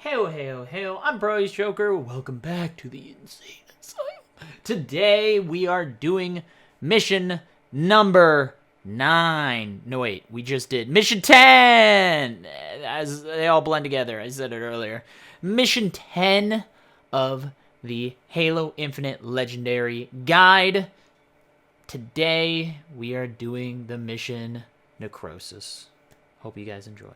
Hail, hail, hail, I'm ProAceJOKER. Welcome back to the Insane Asylum. Today we are doing mission number 9. No, wait, we just did mission 10! As they all blend together, I said it earlier. Mission 10 of the Halo Infinite Legendary Guide. Today we are doing the mission Necrosis. Hope you guys enjoy.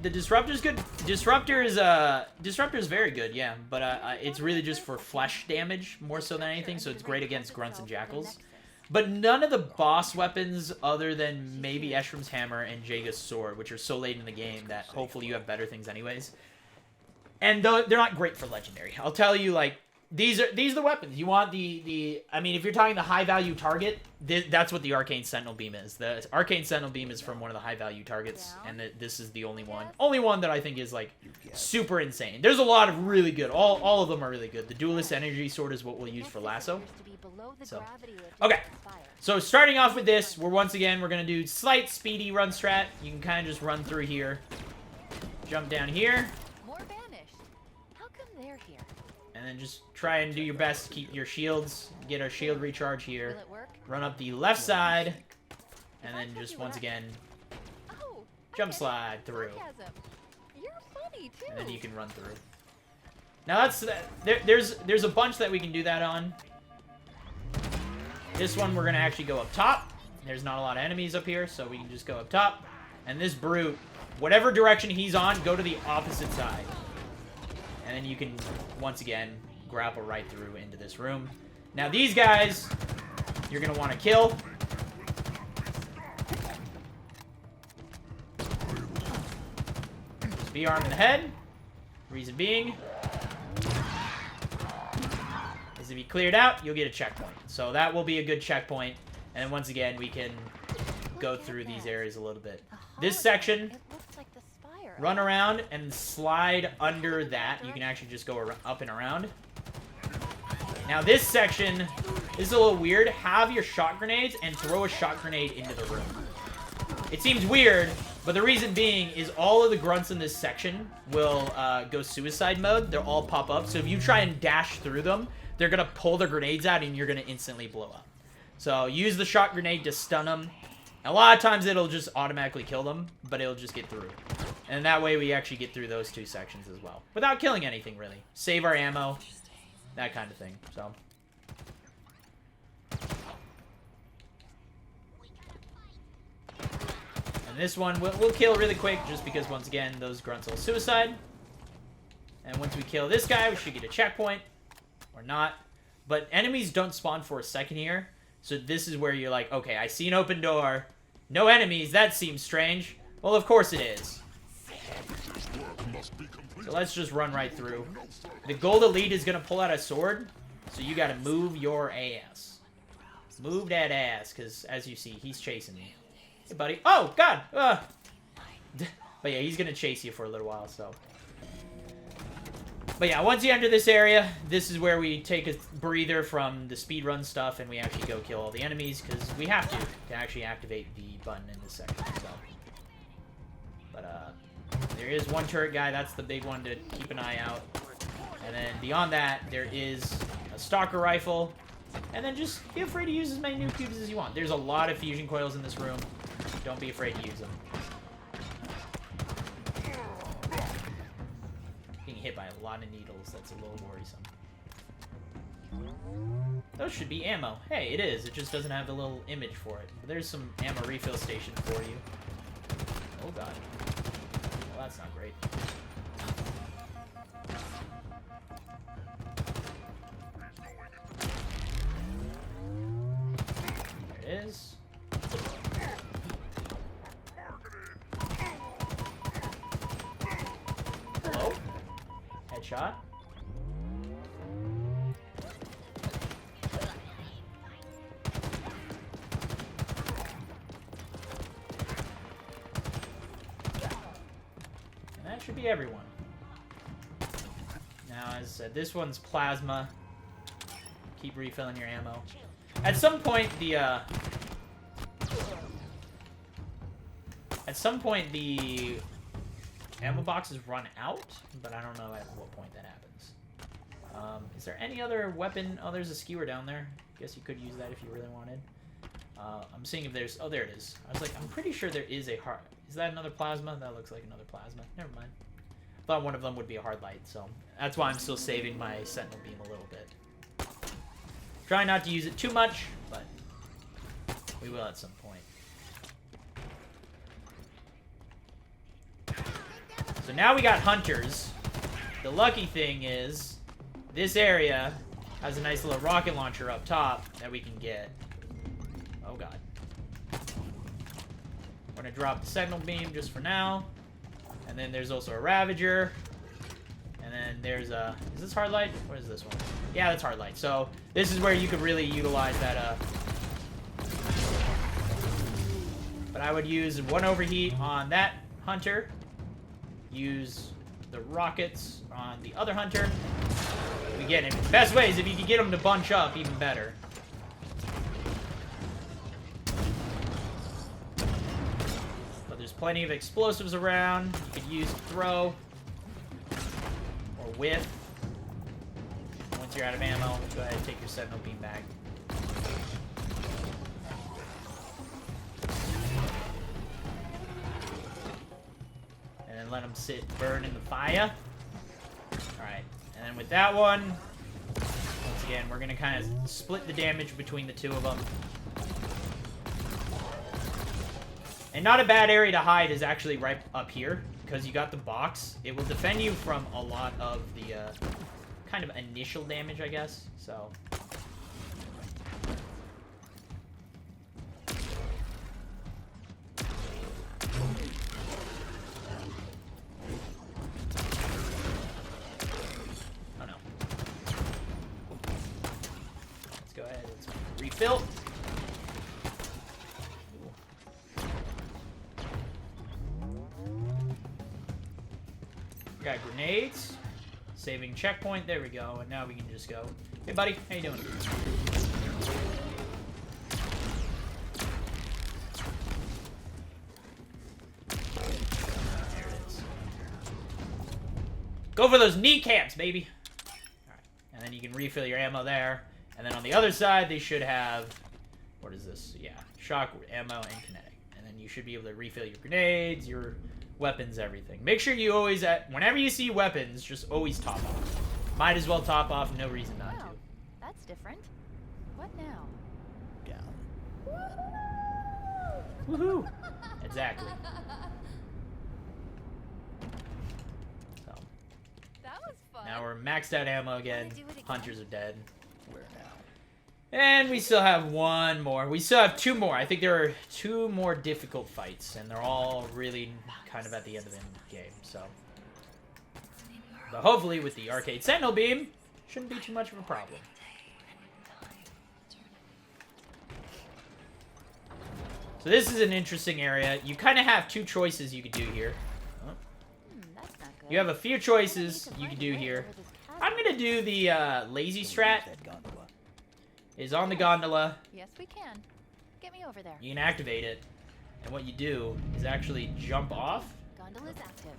The Disruptor's good. Disruptor is very good, yeah. But it's really just for flesh damage more so than anything. So it's great against grunts and jackals. But none of the boss weapons, other than maybe Eshram's hammer and Jaga's sword, which are so late in the game that hopefully you have better things anyways. And they're not great for legendary. I'll tell you, like, these are the weapons. You want I mean, if you're talking the high value target, that's what the Arcane Sentinel Beam is. The Arcane Sentinel Beam is from one of the high value targets, and this is the only one that I think is like super insane. There's a lot of really good. All of them are really good. The Duelist Energy Sword is what we'll use for LASO. So, okay. So starting off with this, we're gonna do slight speedy run strat. You can kind of just run through here, jump down here. And then just try and do your best to keep your shields, get our shield recharge here. Run up the left side, and then just once again, jump slide through. And then you can run through. Now there's a bunch that we can do that on. This one we're gonna actually go up top. There's not a lot of enemies up here, so we can just go up top. And this brute, whatever direction he's on, go to the opposite side. And then you can, once again, grapple right through into this room. Now these guys, you're going to want to kill. Just be armed in the head. Reason being is if you cleared out, you'll get a checkpoint. So that will be a good checkpoint. And then once again, we can go through these areas a little bit. This section, run around and slide under that. You can actually just go up and around. Now this section is a little weird. Have your shot grenades and throw a shot grenade into the room. It seems weird, but the reason being is all of the grunts in this section will go suicide mode. They'll all pop up. So if you try and dash through them, they're going to pull their grenades out and you're going to instantly blow up. So use the shot grenade to stun them. A lot of times it'll just automatically kill them, but it'll just get through. And that way we actually get through those two sections as well. Without killing anything, really. Save our ammo. That kind of thing. So. And this one we'll kill really quick, just because, once again, those grunts will suicide. And once we kill this guy, we should get a checkpoint. Or not. But enemies don't spawn for a second here. So this is where you're like, okay, I see an open door. No enemies. That seems strange. Well, of course it is. So let's just run right through. The gold elite is going to pull out a sword. So you got to move your ass. Move that ass. Because, as you see, he's chasing me. Hey, buddy. Oh, God. But yeah, he's going to chase you for a little while, so. But yeah, once you enter this area, this is where we take a breather from the speedrun stuff, and we actually go kill all the enemies, because we have to actually activate the button in this section. So. But there is one turret guy. That's the big one to keep an eye out. And then beyond that, there is a stalker rifle. And then just feel free to use as many nuke cubes as you want. There's a lot of fusion coils in this room. Don't be afraid to use them. Hit by a lot of needles. That's a little worrisome. Those should be ammo. Hey, it is. It just doesn't have a little image for it. But there's some ammo refill station for you. Oh, God. Well, that's not great. There it is. Hello? Headshot. And that should be everyone. Now, As I said, this one's plasma. Keep refilling your ammo. At some point, the ammo boxes run out, but I don't know at what point that happens. Is there any other weapon? Oh, there's a skewer down there. Guess you could use that if you really wanted. I'm seeing if there's... Oh, there it is. I was like, I'm pretty sure there is a hard... Is that another plasma? That looks like another plasma. Never mind. Thought one of them would be a hard light, so that's why I'm still saving my sentinel beam a little bit. Try not to use it too much, but we will at some point. So now we got hunters. The lucky thing is this area has a nice little rocket launcher up top that we can get. Oh god. We're gonna drop the sentinel beam just for now. And then there's also a Ravager. And then there's a... Is this hard light? What is this one? Yeah, that's hard light. So this is where you could really utilize that... But I would use one overheat on that hunter. Use the rockets on the other hunter. Again, the best way is if you can get them to bunch up, even better. But there's plenty of explosives around. You could use throw or whiff. Once you're out of ammo, go ahead and take your sentinel beam back. And then let them sit, burn in the fire. Alright, and then with that one, once again, we're going to kind of split the damage between the two of them. And not a bad area to hide is actually right up here, because you got the box. It will defend you from a lot of the kind of initial damage, I guess. So... Refill. Got grenades. Saving checkpoint. There we go. And now we can just go. Hey, buddy. How you doing? There it is. Go for those kneecaps, baby. All right. And then you can refill your ammo there. And then on the other side, they should have, what is this? Yeah, shock, ammo, and kinetic. And then you should be able to refill your grenades, your weapons, everything. Make sure you always, whenever you see weapons, just always top off. Might as well top off, no reason not to. That's different. What now? Down. Woohoo! Exactly. So. That was fun. Now we're maxed out ammo again. Hunters are dead. And we still have one more. We still have two more. I think there are two more difficult fights, and they're all really kind of at the end of the game, so. But hopefully with the arcade sentinel beam, shouldn't be too much of a problem. So this is an interesting area. You kind of have two choices you could do here. Oh. That's not good. You have a few choices you can do here. I'm going to do the lazy strat. Is on the gondola. Yes, we can. Get me over there. You can activate it. And what you do is actually jump off. Gondola's active.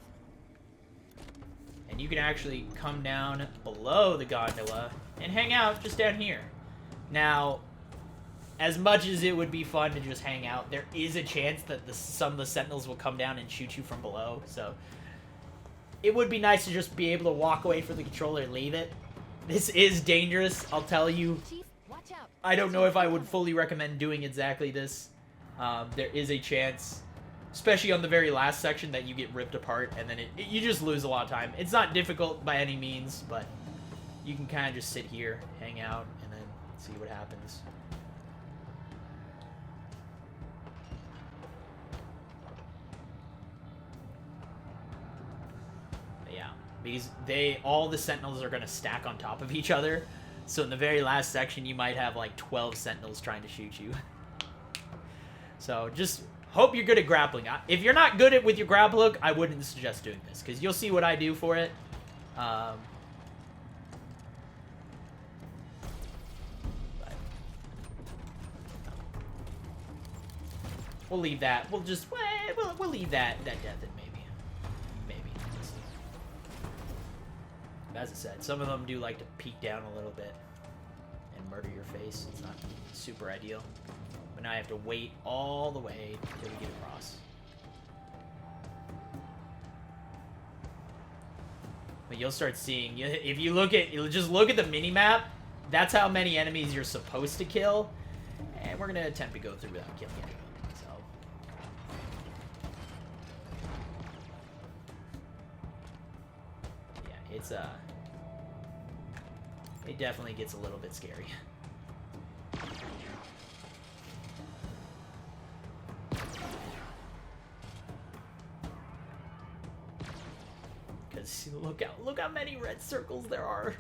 And you can actually come down below the gondola and hang out just down here. Now, as much as it would be fun to just hang out, there is a chance that some of the sentinels will come down and shoot you from below. So, it would be nice to just be able to walk away from the controller and leave it. This is dangerous, I'll tell you. Chief, watch out. I don't know if I would fully recommend doing exactly this. There is a chance, especially on the very last section, that you get ripped apart, and then you just lose a lot of time. It's not difficult by any means, but you can kind of just sit here, hang out, and then see what happens. But yeah, because all the sentinels are going to stack on top of each other. So in the very last section, you might have like 12 sentinels trying to shoot you. So just hope you're good at grappling. If you're not good with your grapple hook, I wouldn't suggest doing this, because you'll see what I do for it. We'll leave that. We'll just we'll leave that death in maybe. Let's see. As I said, some of them do like to peek down a little bit and murder your face. It's not super ideal. But now I have to wait all the way till we get across. But you'll start seeing, if you just look at the mini-map, that's how many enemies you're supposed to kill. And we're going to attempt to go through without killing anyone. So. Yeah, it's, it definitely gets a little bit scary. Because look how many red circles there are.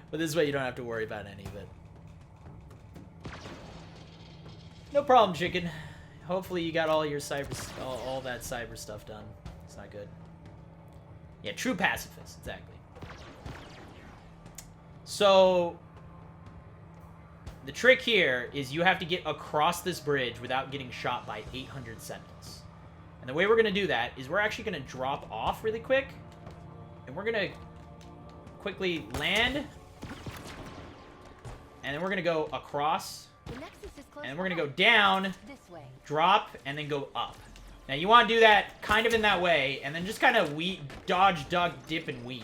But this way you don't have to worry about any of it. No problem, chicken. Hopefully you got all your all that cyber stuff done. It's not good. Yeah, true pacifist, exactly. So the trick here is you have to get across this bridge without getting shot by 800 sentinels. And the way we're going to do that is we're actually going to drop off really quick. And we're going to quickly land. And then we're going to go across. And we're going to go down, This way. drop, and then go up. Now you want to do that kind of in that way. And then just kind of dodge, duck, dip, and weave.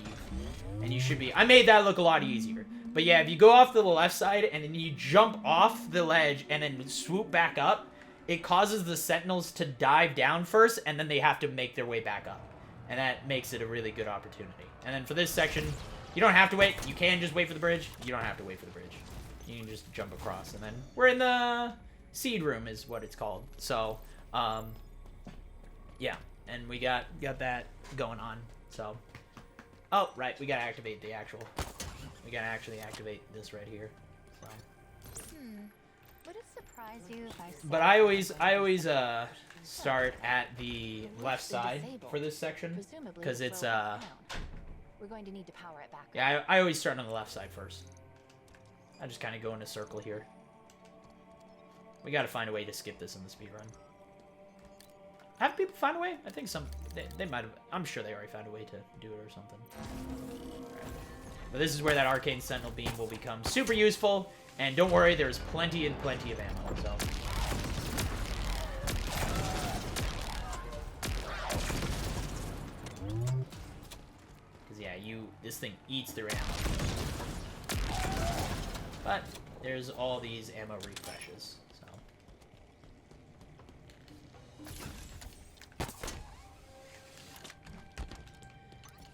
And you should be... I made that look a lot easier. But yeah, if you go off to the left side and then you jump off the ledge and then swoop back up, it causes the sentinels to dive down first, and then they have to make their way back up. And that makes it a really good opportunity. And then for this section, you don't have to wait. You can just wait for the bridge. You don't have to wait for the bridge. You can just jump across. And then we're in the seed room is what it's called. So, yeah. And we got that going on. So, oh, right. We got to activate the actual... We got to actually activate this right here. So... Would it surprise you if I said But I always start at the left side for this section because it's we're going to need to power it back. yeah, I always start on the left side first. I just kind of go in a circle here. We got to find a way to skip this in the speedrun. Have people find a way? I think they might have. I'm sure they already found a way to do it or something. Right. But this is where that arcane sentinel beam will become super useful. And don't worry, there's plenty and plenty of ammo, so... Because, yeah, this thing eats through ammo. But, there's all these ammo refreshes, so...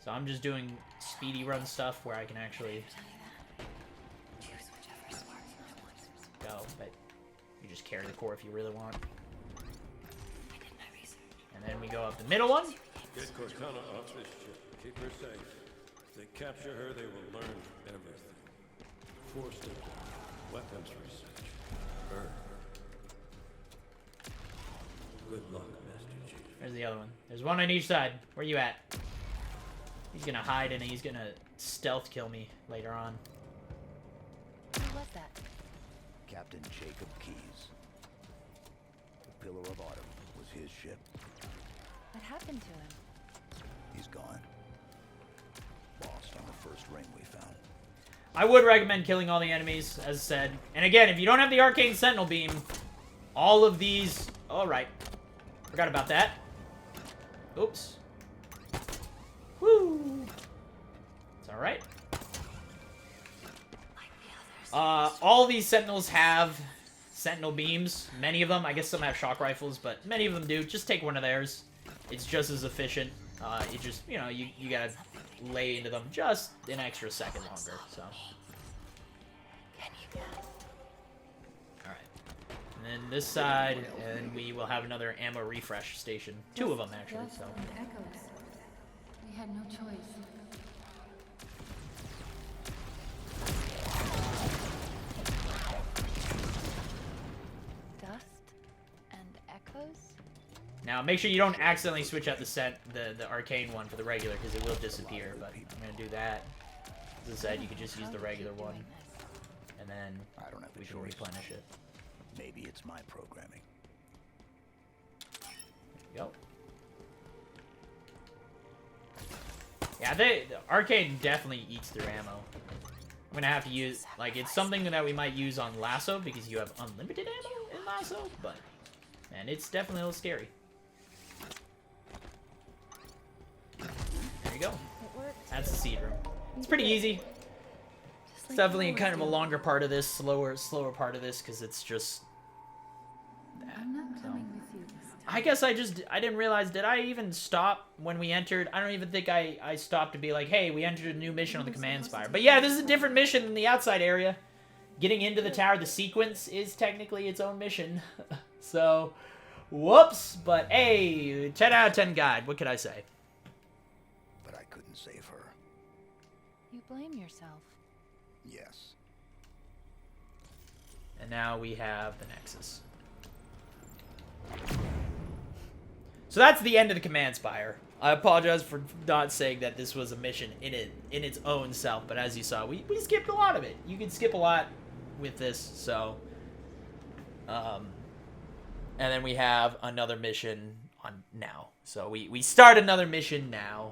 So I'm just doing speedy run stuff where I can actually... go, but you just carry the core if you really want. And then we go up the middle one. Get Cortana off this ship. Keep her safe. If they capture her, they will learn everything. Force them. Weapons research. Her. Good luck, Master Chief. There's the other one. There's one on each side. Where you at? He's gonna hide and he's gonna stealth kill me later on. Who was that? Captain Jacob Keyes. The Pillar of Autumn was his ship. What happened to him? He's gone. Lost on the first ring we found. I would recommend killing all the enemies, as said. And again, if you don't have the Arcane Sentinel Beam, all of these... Alright. Forgot about that. Oops. Woo! It's alright. All these Sentinels have Sentinel Beams. Many of them. I guess some have shock rifles, but many of them do. Just take one of theirs. It's just as efficient. You just, you know, you gotta lay into them just an extra second longer, so. Alright. And then this side, and we will have another ammo refresh station. Two of them, actually, so. Echoes. We had no choice. Dust and echoes? Now, make sure you don't accidentally switch out the arcane one for the regular, because it will disappear, but I'm going to do that. As I said, you could just use the regular one, and then I don't have we a can choice. replenish it. Maybe it's my programming. Go. Yeah, the arcade definitely eats through ammo. I'm gonna have to use, like, it's something that we might use on LASO because you have unlimited ammo in LASO, but, man, it's definitely a little scary. There you go. That's the seed room. It's pretty easy. It's definitely kind of a longer part of this, slower part of this, because it's just that. I'm not coming with you this time. I guess I didn't realize, did I even stop when we entered? I don't even think I stopped to be like, hey, we entered a new mission on the command spire. But yeah, this is a different mission than the outside area. Getting into the tower, the sequence is technically its own mission. So, whoops. But hey, 10 out of 10 guide. What could I say? But I couldn't save her. You blame yourself. Yes. And now we have the Nexus. So that's the end of the command spire. I apologize for not saying that this was a mission in its own self, but as you saw, we skipped a lot of it. You can skip a lot with this, so and then we have another mission on now. So we start another mission now.